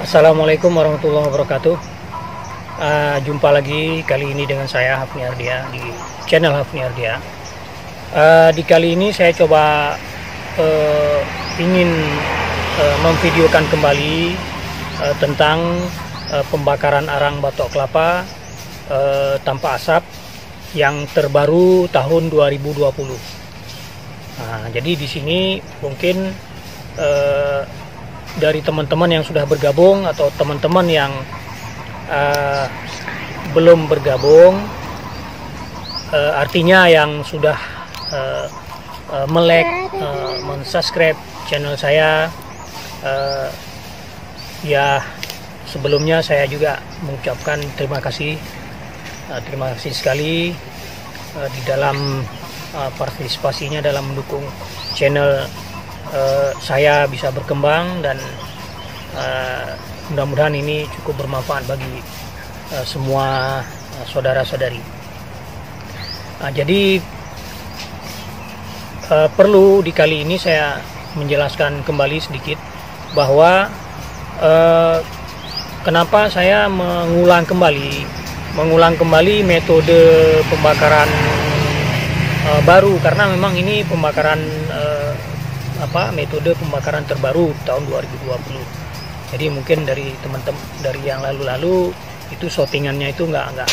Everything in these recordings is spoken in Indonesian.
Assalamualaikum warahmatullahi wabarakatuh. Jumpa lagi kali ini dengan saya Hafni Ardia di channel Hafni Ardia. Di kali ini saya coba ingin memvideokan kembali tentang pembakaran arang batok kelapa tanpa asap yang terbaru tahun 2020. Jadi di sini mungkin dari teman-teman yang sudah bergabung atau teman-teman yang belum bergabung, artinya yang sudah melike, mensubscribe channel saya, ya sebelumnya saya juga mengucapkan terima kasih sekali di dalam partisipasinya dalam mendukung channel saya bisa berkembang, dan mudah-mudahan ini cukup bermanfaat bagi semua saudara-saudari. Jadi perlu di kali ini saya menjelaskan kembali sedikit bahwa kenapa saya mengulang kembali metode pembakaran baru, karena memang ini pembakaran metode pembakaran terbaru tahun 2020. Jadi mungkin dari teman-teman dari yang lalu-lalu itu shootingannya itu nggak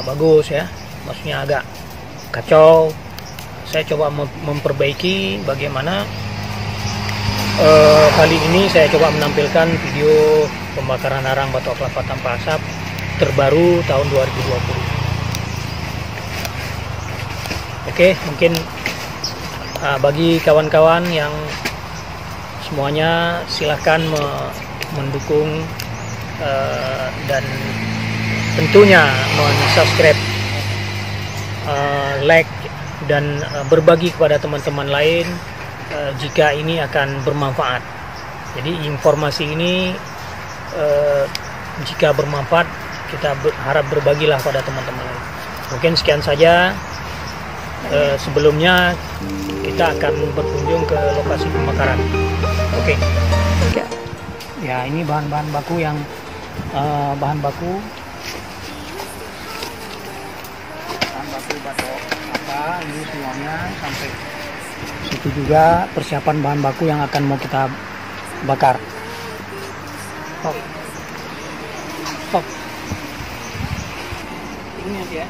bagus ya, maksudnya agak kacau. Saya coba memperbaiki bagaimana kali ini saya coba menampilkan video pembakaran arang batok kelapa tanpa asap terbaru tahun 2020. Oke, mungkin bagi kawan-kawan yang semuanya silahkan mendukung dan tentunya mensubscribe, like, dan berbagi kepada teman-teman lain jika ini akan bermanfaat. Jadi informasi ini jika bermanfaat, kita harap berbagilah pada teman-teman lain. Mungkin sekian saja. Sebelumnya kita akan berkunjung ke lokasi pembakaran. Oke. Ya, ini bahan-bahan baku yang batok apa ini semuanya, sampai situ juga persiapan bahan baku yang akan mau kita bakar. Stop. Ini aja ya.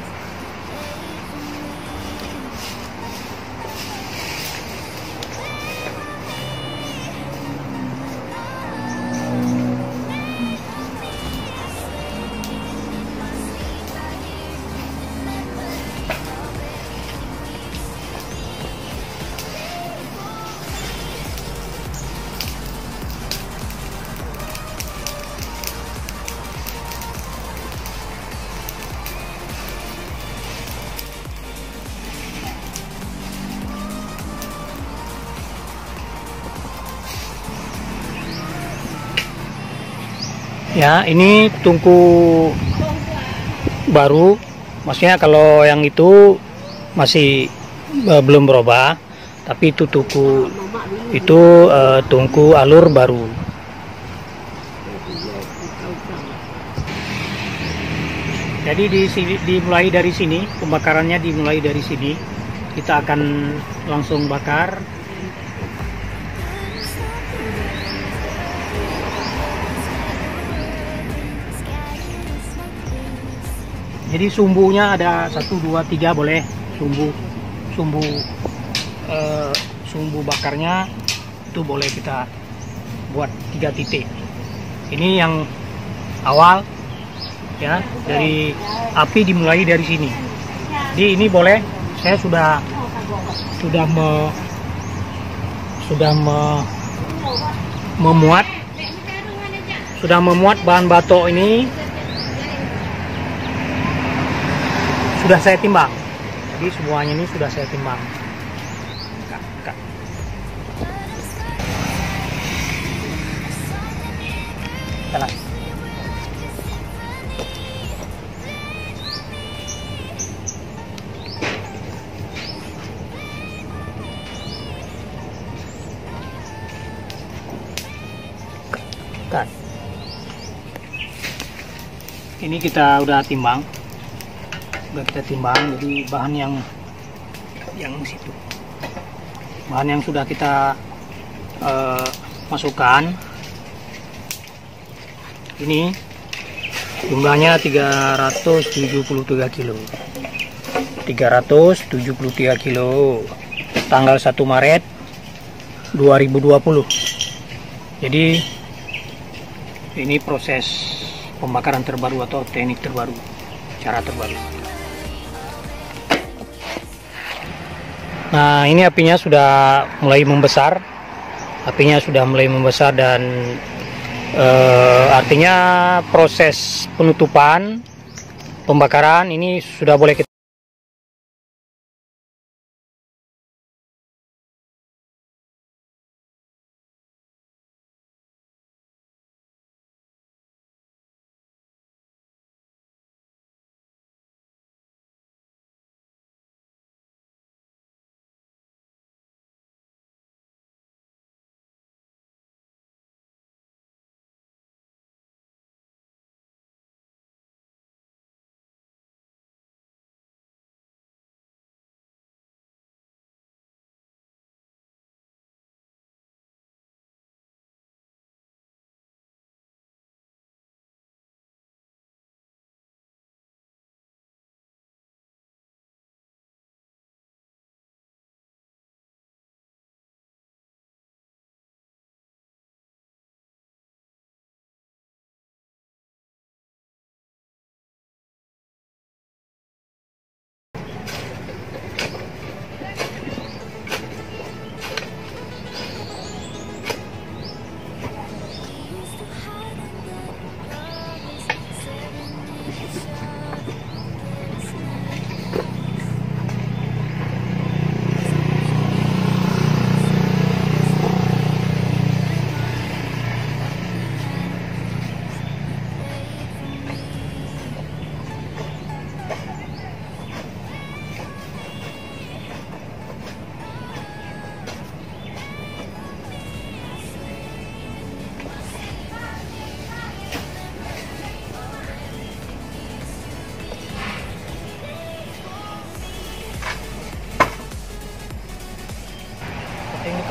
Ya, ini tungku baru, maksudnya kalau yang itu masih belum berubah, tapi itu tungku alur baru. Jadi dimulai dari sini, pembakarannya dimulai dari sini. Kita akan langsung bakar. Jadi sumbunya ada 1, 2, 3 boleh, sumbu bakarnya itu boleh kita buat 3 titik. Ini yang awal ya, dari api dimulai dari sini. Jadi ini boleh, saya sudah memuat bahan batok ini. Sudah saya timbang, jadi semuanya ini sudah saya timbang. Jalan. kelihatan. Ini kita udah timbang, jadi bahan yang situ, bahan yang sudah kita masukkan ini jumlahnya 373 kilo. 373 kilo tanggal 1 Maret 2020. Jadi ini proses pembakaran terbaru atau teknik terbaru, cara terbaru. Nah, ini apinya sudah mulai membesar. Dan artinya proses penutupan pembakaran ini sudah boleh kita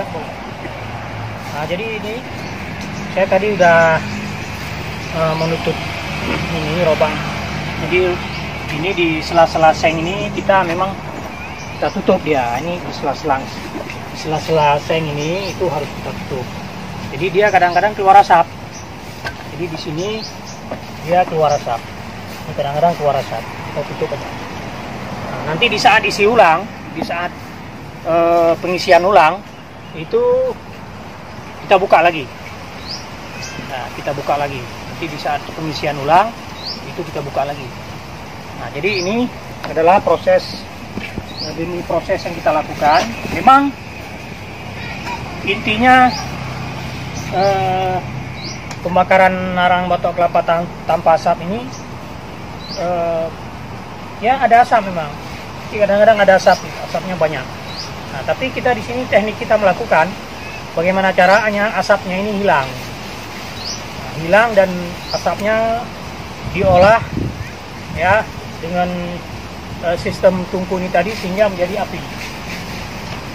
boleh. Nah, jadi ini saya tadi udah menutup ini lubang. Jadi ini di sela-sela seng ini kita tutup dia. Ini di sela-sela seng ini itu harus kita tutup. Jadi dia kadang-kadang keluar asap. Jadi di sini dia keluar asap. Ini kadang-kadang keluar asap. Kita tutup aja. Nah, nanti di saat isi ulang, di saat pengisian ulang itu kita buka lagi. Nah, kita buka lagi. Nanti di saat pengisian ulang itu kita buka lagi. Nah, jadi ini adalah proses yang kita lakukan. Memang intinya pembakaran arang batok kelapa tanpa asap ini ya ada asap memang. Kadang-kadang ada asapnya banyak. Nah, tapi kita di sini teknik kita melakukan bagaimana caranya asapnya ini hilang. Nah, hilang dan asapnya diolah ya dengan sistem tungku ini tadi sehingga menjadi api.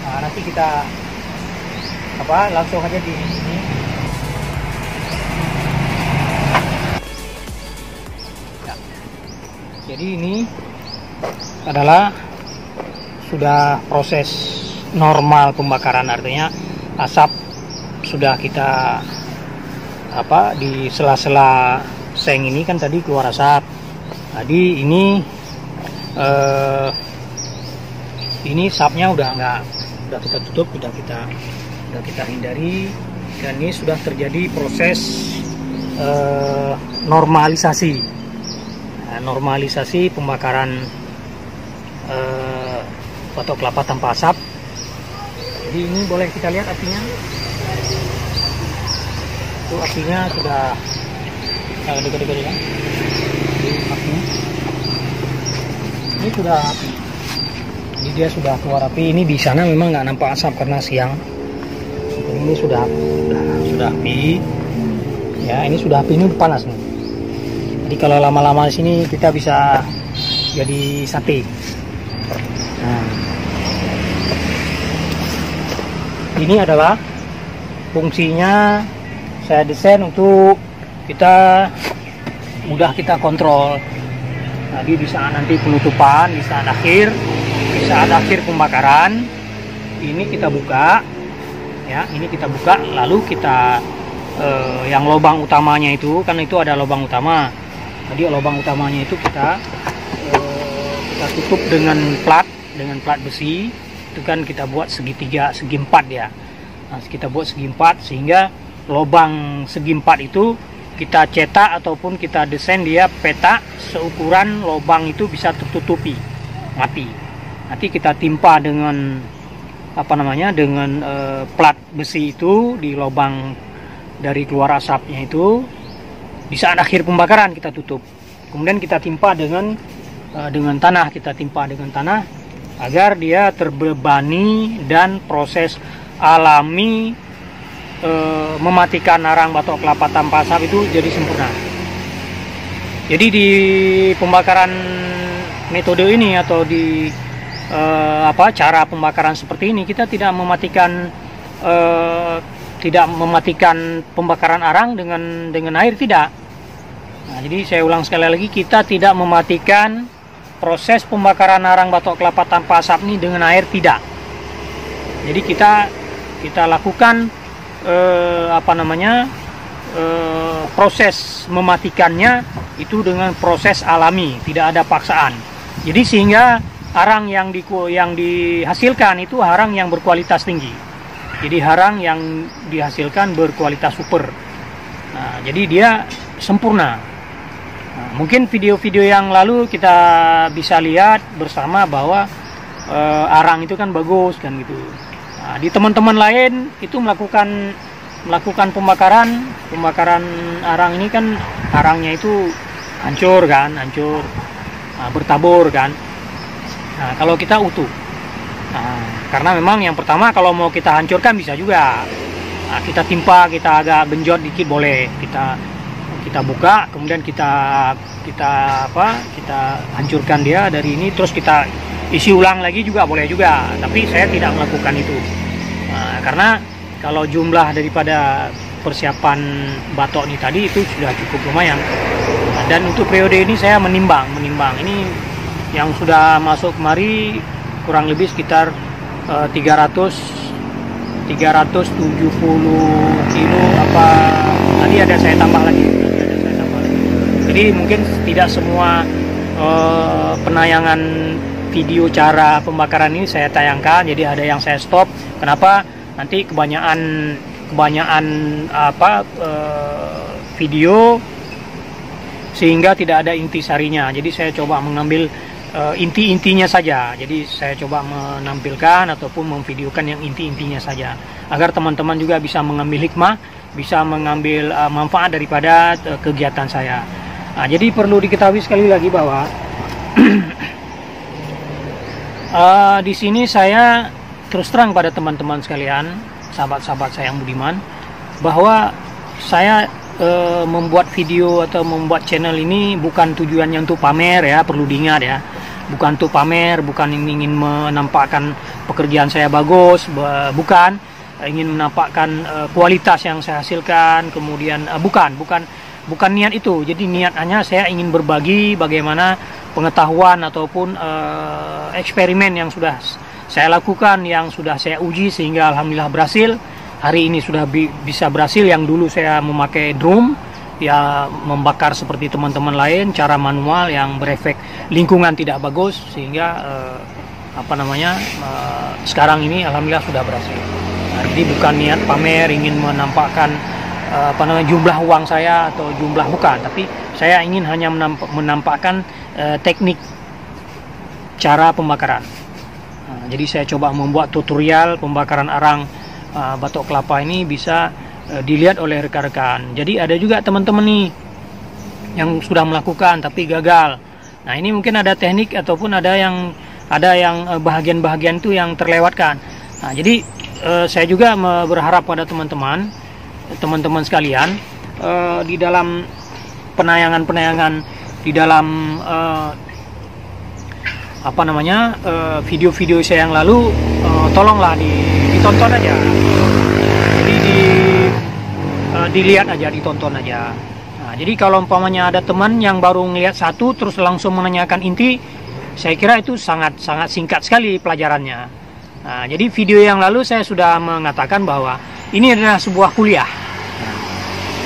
Nah, nanti kita langsung aja di sini. Ya. Jadi ini adalah sudah proses normal pembakaran, artinya asap sudah kita di sela-sela seng ini kan tadi keluar asap. Tadi ini asapnya udah kita tutup, udah kita hindari, dan ini sudah terjadi proses normalisasi pembakaran batok kelapa tanpa asap. Jadi ini boleh kita lihat apinya. Itu apinya sudah dekat-dekat ya. Apinya. Ini sudah api. Jadi dia sudah keluar api. Ini di sana memang nggak nampak asap karena siang. Ini sudah api. Ya, ini sudah api ini panas nih. Jadi kalau lama-lama di sini kita bisa jadi sate. Nah, ini adalah fungsinya saya desain untuk kita mudah kita kontrol. Jadi di saat nanti penutupan, di saat akhir pembakaran, ini kita buka, ya, ini kita buka, lalu kita yang lubang utamanya itu, kan itu ada lubang utama. Jadi lubang utamanya itu kita tutup dengan plat besi. Itu kan kita buat segitiga, segi empat ya. Nah, kita buat segi empat sehingga lubang segi empat itu kita cetak ataupun kita desain dia peta seukuran lubang itu bisa tertutupi mati. Nanti kita timpa dengan dengan plat besi itu di lubang dari keluar asapnya itu. Di saat akhir pembakaran kita tutup. Kemudian kita timpa dengan tanah, agar dia terbebani dan proses alami mematikan arang batok kelapa tanpa asap itu jadi sempurna. Jadi di pembakaran metode ini atau di cara pembakaran seperti ini kita tidak mematikan pembakaran arang dengan air, tidak. Nah, jadi saya ulang sekali lagi, kita tidak mematikan proses pembakaran arang batok kelapa tanpa asap ini dengan air, tidak. Jadi kita lakukan proses mematikannya itu dengan proses alami, tidak ada paksaan. Jadi sehingga arang yang dihasilkan itu arang yang berkualitas tinggi. Jadi arang yang dihasilkan berkualitas super. Nah, jadi dia sempurna. Nah, mungkin video-video yang lalu kita bisa lihat bersama bahwa arang itu kan bagus kan gitu. Nah, di teman-teman lain itu melakukan pembakaran arang ini kan arangnya itu hancur, bertabur kan. Nah, kalau kita utuh. Nah, karena memang yang pertama kalau mau kita hancurkan bisa juga. Nah, kita timpa, kita agak genjot dikit boleh. Kita buka, kemudian kita hancurkan dia dari ini, terus kita isi ulang lagi juga boleh juga. Tapi saya tidak melakukan itu. Nah, karena kalau jumlah daripada persiapan batok ini tadi itu sudah cukup lumayan. Nah, dan untuk periode ini saya menimbang ini yang sudah masuk kemari kurang lebih sekitar 370 kilo tadi ada saya tambah lagi. Jadi mungkin tidak semua penayangan video cara pembakaran ini saya tayangkan, jadi ada yang saya stop. Kenapa? Nanti kebanyakan video sehingga tidak ada intisarinya. Jadi saya coba mengambil inti-intinya saja. Jadi saya coba menampilkan ataupun memvideokan yang inti-intinya saja, agar teman-teman juga bisa mengambil hikmah, bisa mengambil manfaat daripada kegiatan saya. Nah, jadi perlu diketahui sekali lagi bahwa di sini saya terus terang pada teman-teman sekalian, sahabat-sahabat saya yang budiman, bahwa saya membuat video atau membuat channel ini bukan tujuannya untuk pamer ya, perlu diingat ya. Bukan untuk pamer, bukan ingin menampakkan pekerjaan saya bagus, bukan ingin menampakkan kualitas yang saya hasilkan, kemudian bukan niat itu. Jadi niat hanya saya ingin berbagi bagaimana pengetahuan ataupun eksperimen yang sudah saya lakukan, yang sudah saya uji sehingga alhamdulillah berhasil. Hari ini sudah bisa berhasil. Yang dulu saya memakai drum ya, membakar seperti teman-teman lain, cara manual yang berefek lingkungan tidak bagus, sehingga sekarang ini alhamdulillah sudah berhasil. Nah, jadi bukan niat pamer, ingin menampakkan jumlah uang saya atau jumlah, bukan, tapi saya ingin hanya menampakkan teknik cara pembakaran. Nah, jadi saya coba membuat tutorial pembakaran arang batok kelapa ini bisa dilihat oleh rekan-rekan. Jadi ada juga teman-teman nih yang sudah melakukan tapi gagal. Nah, ini mungkin ada teknik ataupun ada yang bahagian-bahagian itu yang terlewatkan. Nah, jadi saya juga berharap pada teman-teman sekalian di dalam penayangan-penayangan, di dalam video-video saya yang lalu, tolonglah ditonton aja. Jadi dilihat aja, ditonton aja. Nah, jadi kalau umpamanya ada teman yang baru ngelihat satu terus langsung menanyakan inti, saya kira itu sangat singkat sekali pelajarannya. Nah, jadi video yang lalu saya sudah mengatakan bahwa ini adalah sebuah kuliah.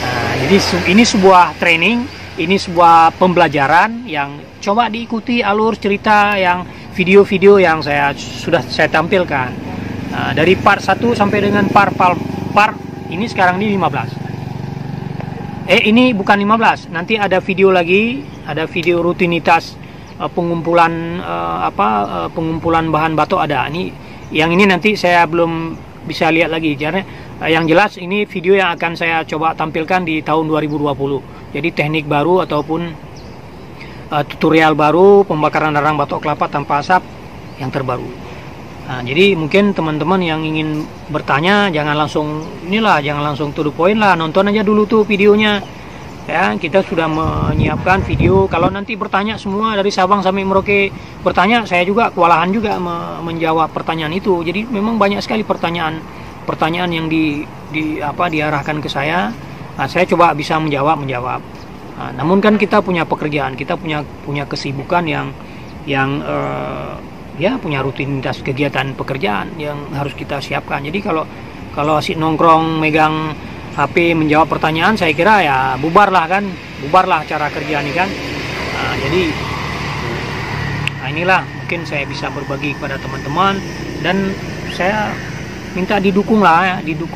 Nah, jadi ini sebuah training, ini sebuah pembelajaran yang coba diikuti alur cerita yang video-video yang sudah saya tampilkan. Nah, dari part 1 sampai dengan part ini sekarang ini 15. Ini bukan 15, nanti ada video lagi, ada video rutinitas pengumpulan pengumpulan bahan batok ada. Yang ini nanti saya belum bisa lihat lagi, karena yang jelas ini video yang akan saya coba tampilkan di tahun 2020. Jadi teknik baru ataupun tutorial baru pembakaran arang batok kelapa tanpa asap yang terbaru. Nah, jadi mungkin teman-teman yang ingin bertanya jangan langsung to the point lah, nonton aja dulu tuh videonya. Ya, kita sudah menyiapkan video. Kalau nanti bertanya semua dari Sabang sampai Merauke bertanya, saya juga kewalahan juga menjawab pertanyaan itu. Jadi memang banyak sekali pertanyaan yang diarahkan ke saya. Nah, saya coba bisa menjawab. Nah, namun kan kita punya pekerjaan, kita punya kesibukan yang punya rutinitas kegiatan pekerjaan yang harus kita siapkan. Jadi kalau asik nongkrong megang HP menjawab pertanyaan, saya kira ya bubarlah cara kerja ini kan. Nah, jadi inilah mungkin saya bisa berbagi kepada teman-teman, dan saya minta didukung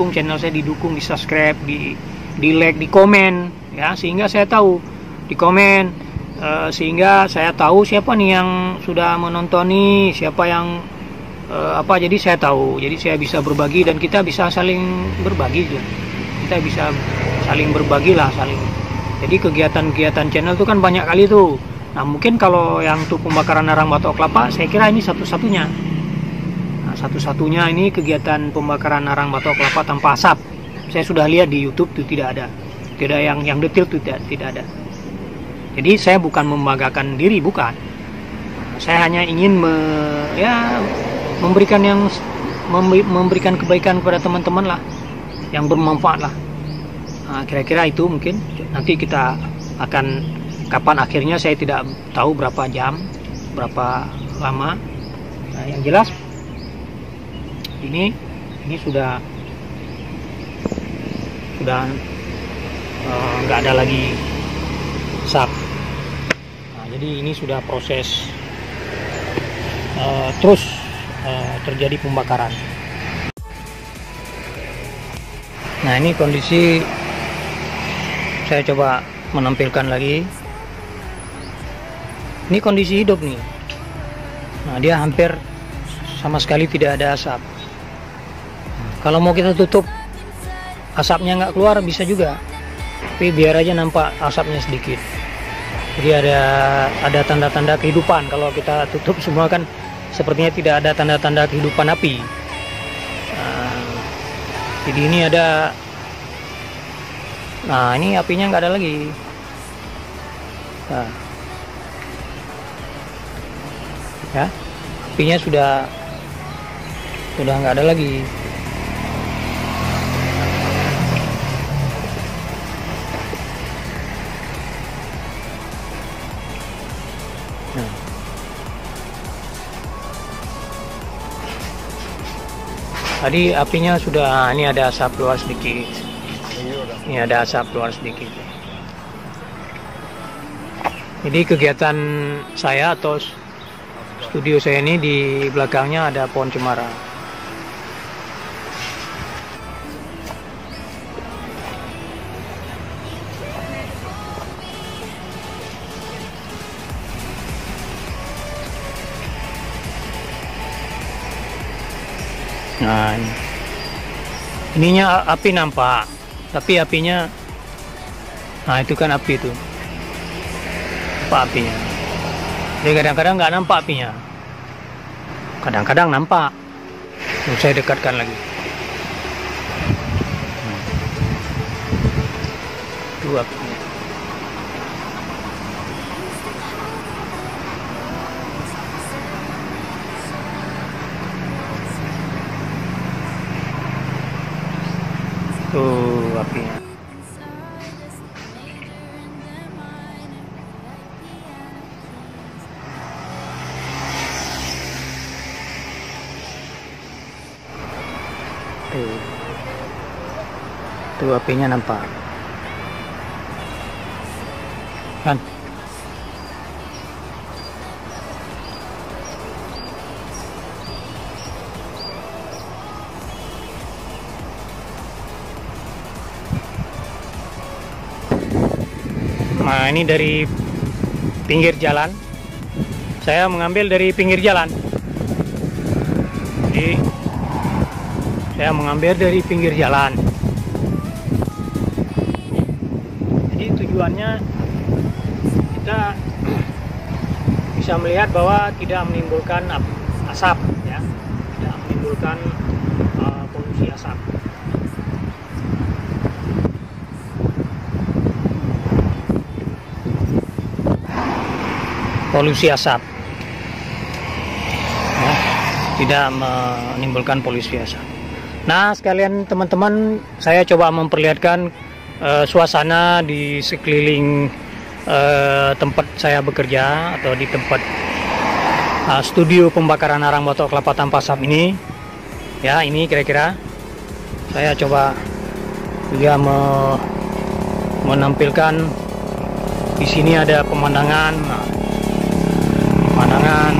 channel saya, didukung, di subscribe, di like, di komen ya, sehingga saya tahu, di komen sehingga saya tahu siapa nih yang sudah menonton nih, siapa yang jadi saya tahu, jadi saya bisa berbagi dan kita bisa saling berbagi juga. Kita bisa saling berbagi lah, jadi kegiatan-kegiatan channel itu kan banyak kali tuh. Nah, mungkin kalau yang tuh pembakaran arang batok kelapa, saya kira ini satu-satunya. Nah, satu-satunya ini kegiatan pembakaran arang batok kelapa tanpa asap. Saya sudah lihat di YouTube tuh tidak ada yang detail tuh tidak ada. Jadi saya bukan membanggakan diri, bukan. Saya hanya ingin memberikan kebaikan kepada teman-teman lah, yang bermanfaat lah. Nah, kira-kira itu mungkin. Nanti kita akan, kapan akhirnya saya tidak tahu berapa jam, berapa lama. Nah, yang jelas ini sudah nggak ada lagi asap. Jadi ini sudah proses terus terjadi pembakaran. Nah, ini kondisi, saya coba menampilkan lagi. Ini kondisi hidup nih. Nah, dia hampir sama sekali tidak ada asap. Kalau mau kita tutup asapnya nggak keluar bisa juga, tapi biar aja nampak asapnya sedikit. Jadi ada tanda-tanda kehidupan. Kalau kita tutup semua kan sepertinya tidak ada tanda-tanda kehidupan api. Jadi ini ada, nah ini apinya nggak ada lagi. Nah, ya, apinya sudah nggak ada lagi. Tadi apinya sudah, ini ada asap keluar sedikit. Ini ada asap keluar sedikit. Jadi kegiatan saya atau studio saya ini di belakangnya ada pohon cemara. Nah, ininya api nampak, tapi apinya, nah itu kan api itu, apa apinya? Jadi kadang-kadang nggak nampak apinya, kadang-kadang nampak. Saya dekatkan lagi. Itu apinya. Tuh apinya. Tuh apinya nampak kan. Nah, ini dari pinggir jalan. Saya mengambil dari pinggir jalan. Jadi saya mengambil dari pinggir jalan. Jadi tujuannya kita bisa melihat bahwa tidak menimbulkan asap, ya, tidak menimbulkan polusi asap. Polusi asap, ya, tidak menimbulkan polusi asap. Nah, sekalian teman-teman, saya coba memperlihatkan suasana di sekeliling tempat saya bekerja atau di tempat studio pembakaran arang batok kelapa tanpa asap ini. Ya, ini kira-kira saya coba juga menampilkan. Di sini ada pemandangan. Nah, pemandangan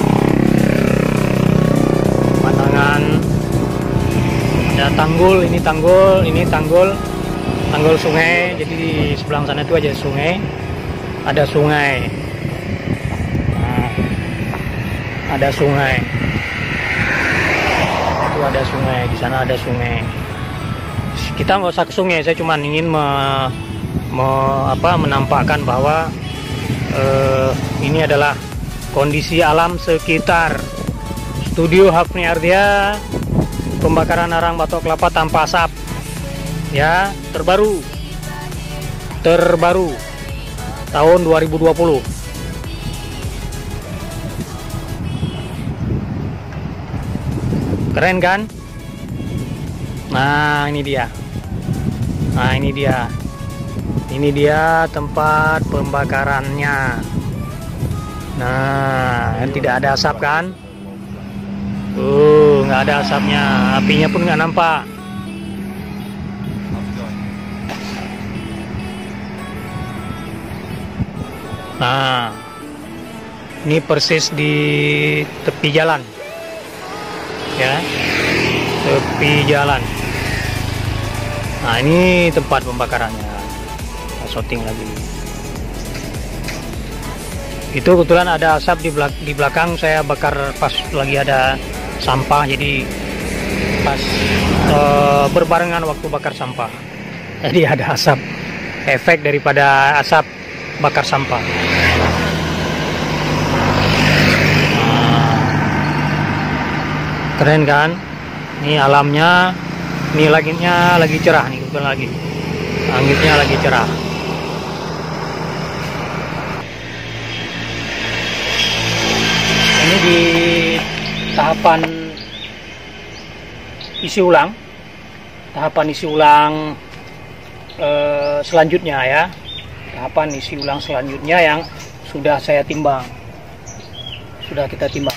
ada tanggul, ini tanggul sungai. Jadi di sebelah sana itu aja sungai, ada sungai. Nah, ada sungai, itu ada sungai, di sana ada sungai. Kita nggak usah ke sungai, saya cuma ingin menampakkan bahwa ini adalah kondisi alam sekitar studio Hafni Ardhya pembakaran arang batok kelapa tanpa asap, ya, terbaru tahun 2020. Keren kan? Nah, ini dia tempat pembakarannya. Nah, tidak ada asap kan? Nggak ada asapnya, apinya pun nggak nampak. Nah, ini persis di tepi jalan, ya, tepi jalan. Nah, ini tempat pembakarannya. Kita shooting lagi. Itu kebetulan ada asap di belakang, saya bakar pas lagi ada sampah, jadi pas berbarengan waktu bakar sampah, jadi ada asap, efek daripada asap bakar sampah. Keren kan? Ini alamnya, ini langitnya lagi cerah nih, kebetulan lagi langitnya lagi cerah. Ini di tahapan isi ulang selanjutnya, ya, tahapan isi ulang selanjutnya yang sudah saya timbang, sudah kita timbang.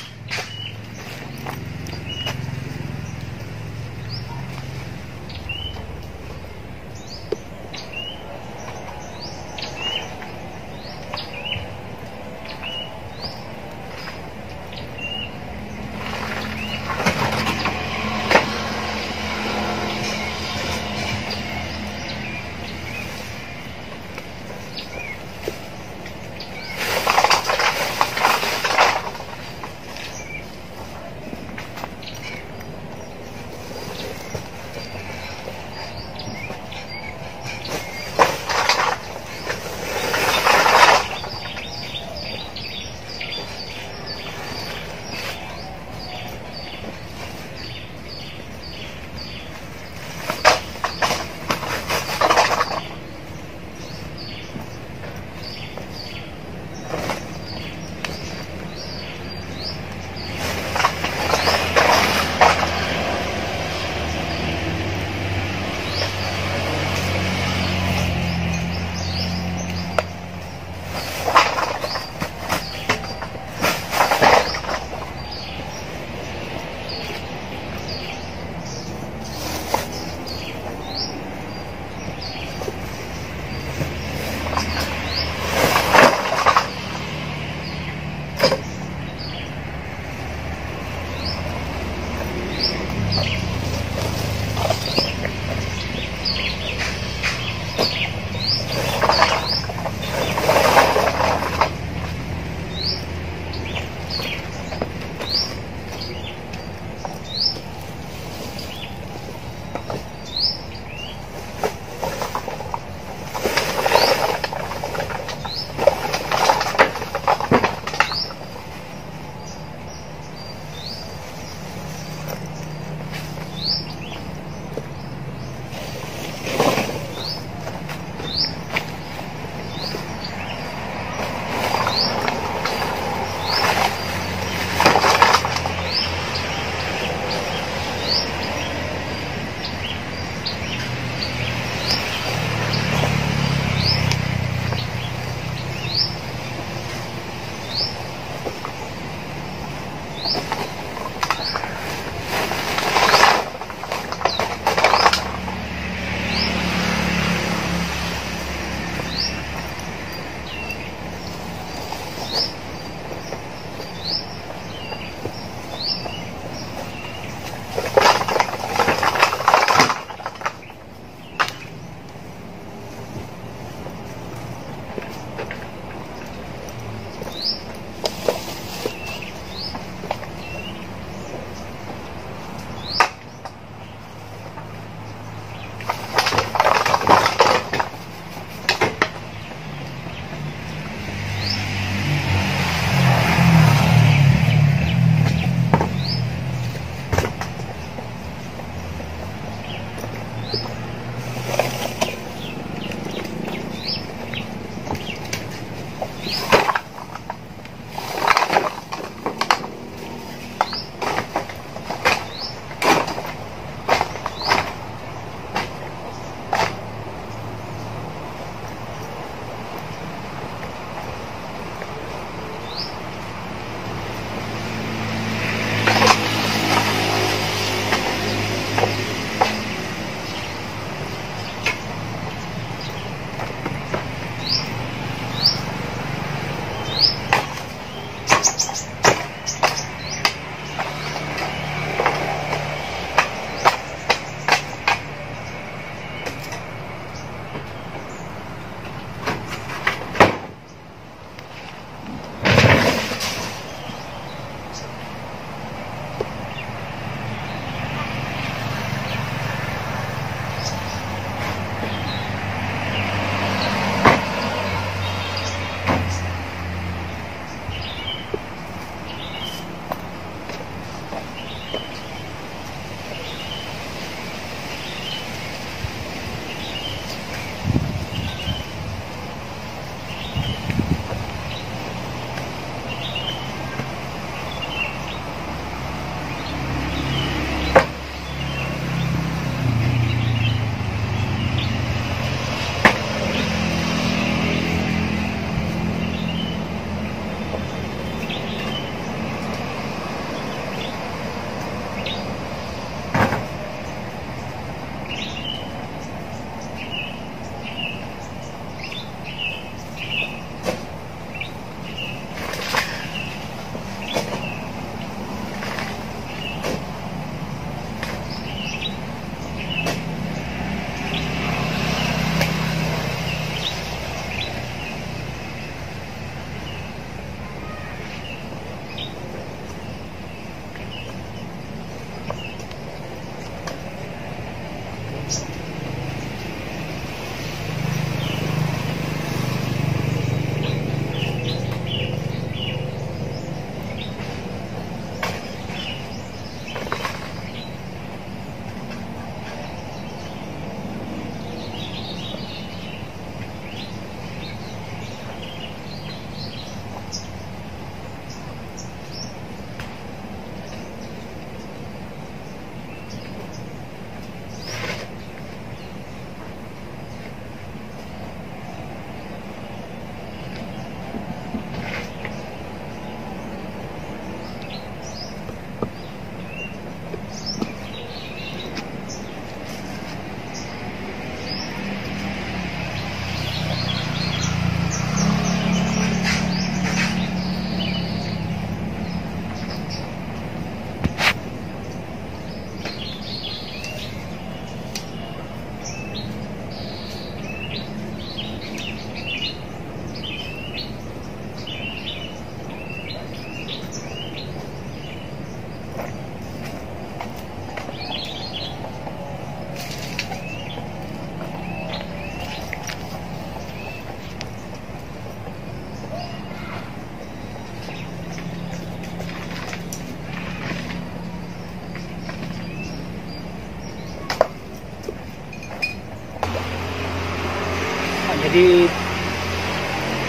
Jadi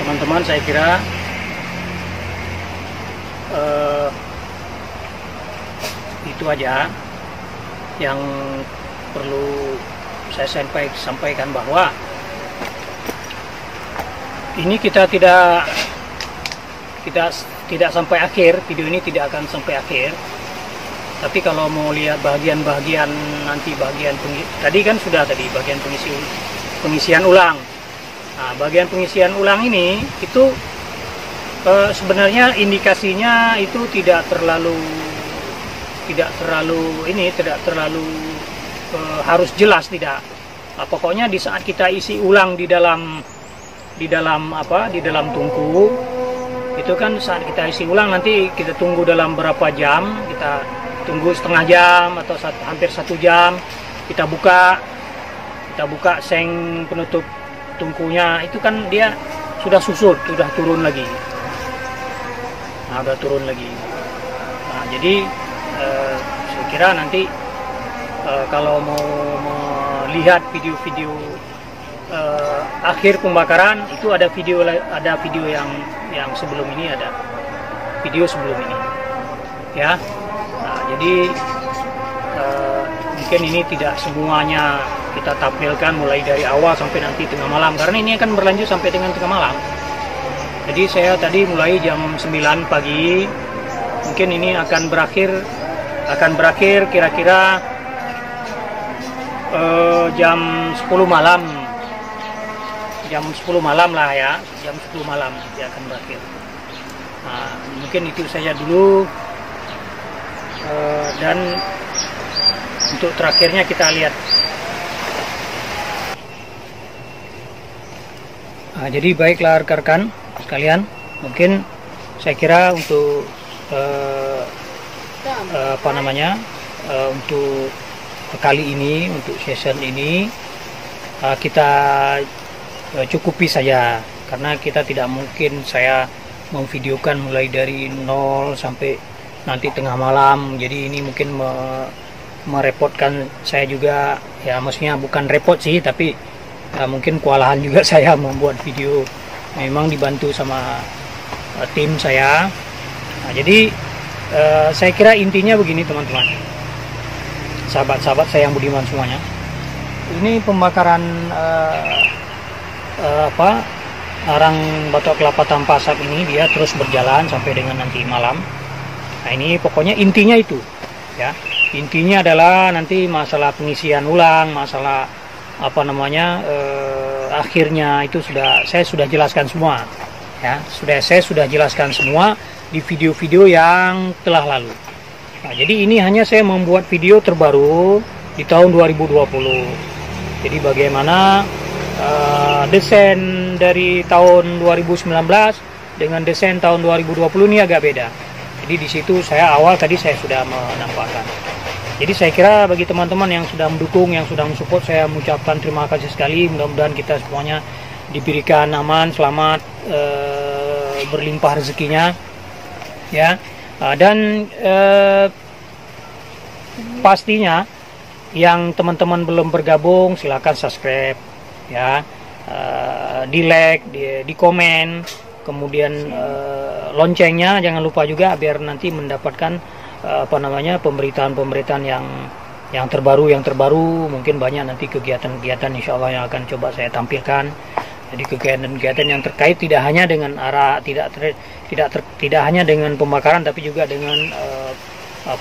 teman-teman, saya kira itu aja yang perlu saya sampaikan, bahwa ini kita tidak sampai akhir, video ini tidak akan sampai akhir. Tapi kalau mau lihat bagian-bagian nanti, tadi kan sudah bagian pengisian ulang. Nah, bagian pengisian ulang ini itu sebenarnya indikasinya itu tidak terlalu harus jelas, tidak. Nah, pokoknya di saat kita isi ulang di dalam tungku itu kan, saat kita isi ulang nanti kita tunggu dalam berapa jam, kita tunggu setengah jam atau hampir 1 jam, kita buka seng penutup tungkunya, itu kan dia sudah susut, sudah turun lagi. Nah, Nah, jadi saya kira nanti kalau mau melihat video-video akhir pembakaran, itu ada video yang sebelum ini, ada video sebelum ini, ya. Nah, jadi mungkin ini tidak semuanya kita tampilkan mulai dari awal sampai nanti tengah malam, karena ini akan berlanjut sampai dengan tengah malam. Jadi saya tadi mulai jam 9 pagi, mungkin ini akan berakhir kira-kira jam 10 malam. Jam 10 malam lah ya, jam 10 malam dia akan berakhir. Nah, mungkin itu saja dulu, dan untuk terakhirnya kita lihat. Nah, jadi baiklah rekan-rekan sekalian, mungkin saya kira untuk untuk kali ini, untuk season ini kita cukupi saja, karena kita tidak mungkin saya memvideokan mulai dari 0 sampai nanti tengah malam. Jadi ini mungkin merepotkan saya juga, ya maksudnya bukan repot sih, tapi mungkin kewalahan juga saya membuat video, memang dibantu sama tim saya. Nah, jadi saya kira intinya begini teman-teman, sahabat-sahabat saya yang budiman semuanya, ini pembakaran arang batok kelapa tanpa asap ini dia terus berjalan sampai dengan nanti malam. Nah, ini pokoknya intinya itu, ya, intinya adalah nanti masalah pengisian ulang, masalah akhirnya itu saya sudah jelaskan semua, ya, saya sudah jelaskan semua di video-video yang telah lalu. Nah, jadi ini hanya saya membuat video terbaru di tahun 2020. Jadi bagaimana desain dari tahun 2019 dengan desain tahun 2020 ini agak beda. Jadi di situ saya sudah menampakkan. Jadi saya kira bagi teman-teman yang sudah mendukung, yang sudah mensupport, saya mengucapkan terima kasih sekali. Mudah-mudahan kita semuanya diberikan aman, selamat, berlimpah rezekinya, ya. Dan pastinya yang teman-teman belum bergabung silahkan subscribe, ya, di like, di komen, kemudian loncengnya jangan lupa juga, biar nanti mendapatkan pemberitaan-pemberitaan yang terbaru. Mungkin banyak nanti kegiatan-kegiatan insya Allah yang akan coba saya tampilkan. Jadi kegiatan-kegiatan yang terkait tidak hanya dengan tidak hanya dengan pembakaran, tapi juga dengan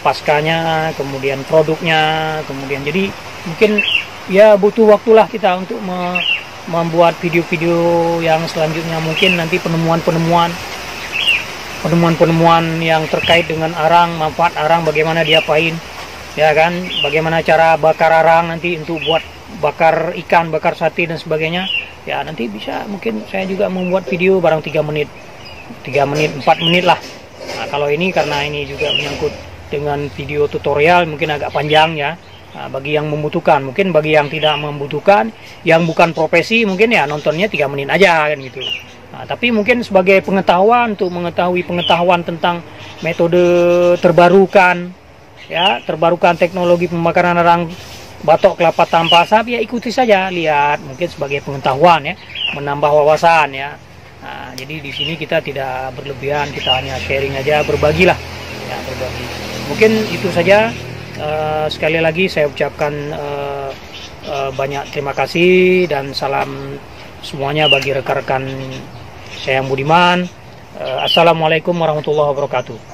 paskanya, kemudian produknya, kemudian jadi mungkin ya butuh waktulah kita untuk membuat video-video yang selanjutnya. Mungkin nanti penemuan-penemuan yang terkait dengan arang, manfaat arang, bagaimana diapain, ya kan, bagaimana cara bakar arang nanti untuk buat bakar ikan, bakar sate dan sebagainya. Ya nanti bisa, mungkin saya juga membuat video barang 3 menit, 4 menit lah. Nah, kalau ini karena ini juga menyangkut dengan video tutorial mungkin agak panjang, ya. Nah, bagi yang membutuhkan, mungkin bagi yang tidak membutuhkan, yang bukan profesi, mungkin ya nontonnya 3 menit aja kan gitu. Nah, tapi mungkin sebagai pengetahuan, untuk mengetahui pengetahuan tentang metode terbarukan, ya, terbarukan teknologi pembakaran arang batok kelapa tanpa asap, ya ikuti saja, lihat, mungkin sebagai pengetahuan ya, menambah wawasan ya. Nah, jadi di sini kita tidak berlebihan, kita hanya sharing aja, berbagilah ya, berbagi. Mungkin itu saja. Sekali lagi saya ucapkan banyak terima kasih dan salam semuanya bagi rekan-rekan saya yang budiman. Assalamualaikum warahmatullahi wabarakatuh.